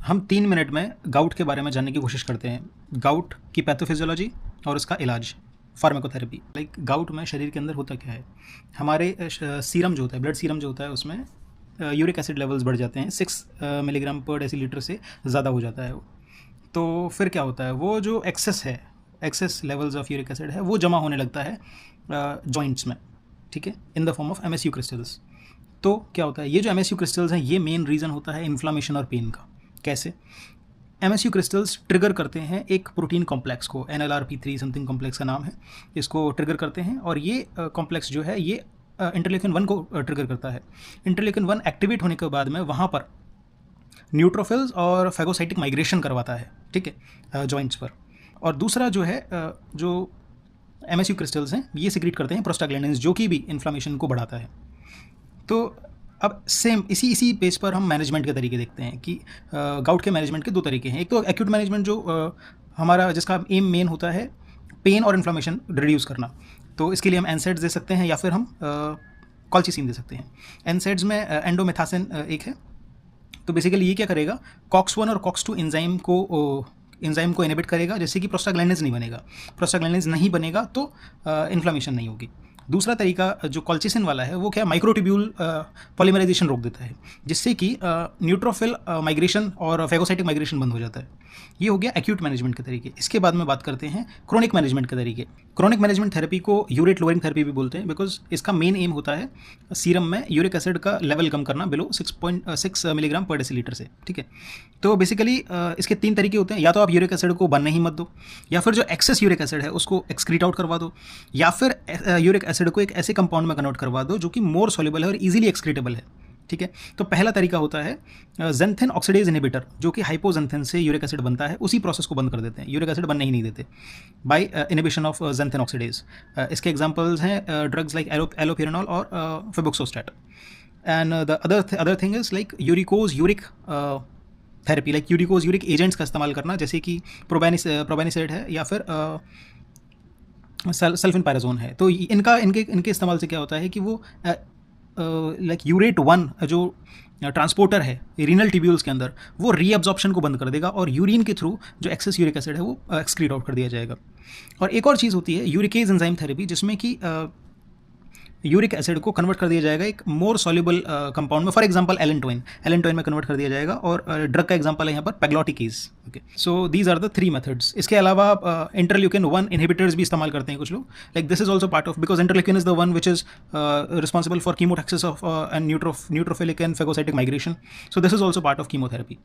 हम 3 मिनट में गाउट के बारे में जानने की कोशिश करते हैं। गाउट की पैथोफिजियोलॉजी और उसका इलाज, फार्माकोथेरेपी। गाउट में शरीर के अंदर होता क्या है, हमारे सीरम जो होता है, ब्लड सीरम जो होता है, उसमें यूरिक एसिड लेवल्स बढ़ जाते हैं, 6 मिलीग्राम पर डेसीलीटर से ज़्यादा हो जाता है वो। तो फिर क्या होता है, वो जो excess levels of uric acid है वो जमा होने लगता है जॉइंट्स में, ठीक है, in the form of MSU crystals. तो क्या होता है, ये जो MSU क्रिस्टल्स हैं ये मेन रीज़न होता है इन्फ्लामेशन और पेन का। कैसे? MSU क्रिस्टल्स ट्रिगर करते हैं एक प्रोटीन कॉम्प्लेक्स को, NLRP3 समथिंग कॉम्प्लेक्स का नाम है, इसको ट्रिगर करते हैं। और ये कॉम्प्लेक्स जो है ये इंटरलेकिन 1 को ट्रिगर करता है। इंटरलेकिन 1 एक्टिवेट होने के बाद में वहाँ पर न्यूट्रोफिल्स और फैगोसाइटिक माइग्रेशन करवाता है, ठीक है, जॉइंट्स पर। और दूसरा जो है, जो MSU क्रिस्टल्स हैं ये सिक्रीट करते हैं प्रोस्टाग्लैंडिन्स, जो कि भी इन्फ्लामेशन को बढ़ाता है। तो अब सेम इसी पेज पर हम मैनेजमेंट के तरीके देखते हैं कि गाउट के मैनेजमेंट के 2 तरीके हैं। एक तो एक्यूट मैनेजमेंट जो हमारा जिसका एम मेन होता है पेन और इन्फ्लामेशन रिड्यूस करना। तो इसके लिए हम एनसेड्स दे सकते हैं या फिर हम कॉल्चिसिन दे सकते हैं। एनसेड्स में एंडोमेथासिन एक है। तो बेसिकली ये क्या करेगा, COX-1 और COX-2 एंजाइम को इनहिबिट करेगा, जैसे कि प्रोस्टाग्लैंडिन्स नहीं बनेगा। प्रोस्टाग्लैंडिन्स नहीं बनेगा तो इन्फ्लामेशन नहीं होगी। दूसरा तरीका जो कॉल्चिसिन वाला है वो क्या, माइक्रोट्यूब्यूल पॉलीमराइजेशन रोक देता है, जिससे कि न्यूट्रोफिल माइग्रेशन और फैगोसाइटिक माइग्रेशन बंद हो जाता है। ये हो गया एक्यूट मैनेजमेंट के तरीके। इसके बाद में बात करते हैं क्रोनिक मैनेजमेंट के तरीके। क्रोनिक मैनेजमेंट थेरेपी को यूरेट लोअरिंग थेरेपी भी बोलते हैं, बिकॉज इसका मेन एम होता है सीरम में यूरिक एसिड का लेवल कम करना बिलो 6.6 मिलीग्राम पर डेसीलीटर से, ठीक है। तो बेसिकली इसके 3 तरीके होते हैं, या तो आप यूरिक एसिड को बनने ही मत दो, या फिर जो एक्सेस यूरिक एसिड है उसको एक्सक्रीट आउट करवा दो, या फिर यूरिक एसिड को एक ऐसे कंपाउंड में कन्वर्ट करवा दो जो कि मोर सॉल्युबल है और इजीली एक्सक्रीटेबल है, ठीक है। तो पहला तरीका होता है ज़ेंथिन ऑक्सीडेज इनहिबिटर, जो कि हाइपोजेंथिन से यूरिक एसिड बनता है, उसी प्रोसेस को बंद कर देते हैं, यूरिक एसिड बनने ही नहीं देते by inhibition of xanthine oxidase. इसके एग्जांपल्स हैं ड्रग्स लाइक एलोपेरिनॉल और febuxostat. And the other thing is like uricosuric therapy, like uricosuric agents का इस्तेमाल करना, जैसे कि प्रोबेनिसेड है या फिर सल्फिनपायराजोन है। तो इनके इस्तेमाल से क्या होता है कि वो लाइक यूरेट 1 जो ट्रांसपोर्टर है रीनल ट्यूब्यूल्स के अंदर, वो रीअब्जॉर्प्शन को बंद कर देगा और यूरिन के थ्रू जो एक्सेस यूरिक एसिड है वो एक्सक्रीट आउट कर दिया जाएगा। और एक और चीज़ होती है यूरिकेज एंजाइम थेरेपी, जिसमें कि यूरिक एसिड को कन्वर्ट कर दिया जाएगा एक मोर सॉल्युबल कंपाउंड में, फॉर एग्जांपल एलेंटोइन में कन्वर्ट कर दिया जाएगा। और ड्रग का एग्जांपल है यहाँ पर pegloticase. Okay, so these are the 3 methods. इसके अलावा इंटरल्यूकिन 1 इनहिबिटर्स भी इस्तेमाल करते हैं कुछ लोग, like this is also part of, because interleukin is the one which is responsible for chemotaxis of and neutrophilic and phagocytic migration, so this is also part of chemotherapy.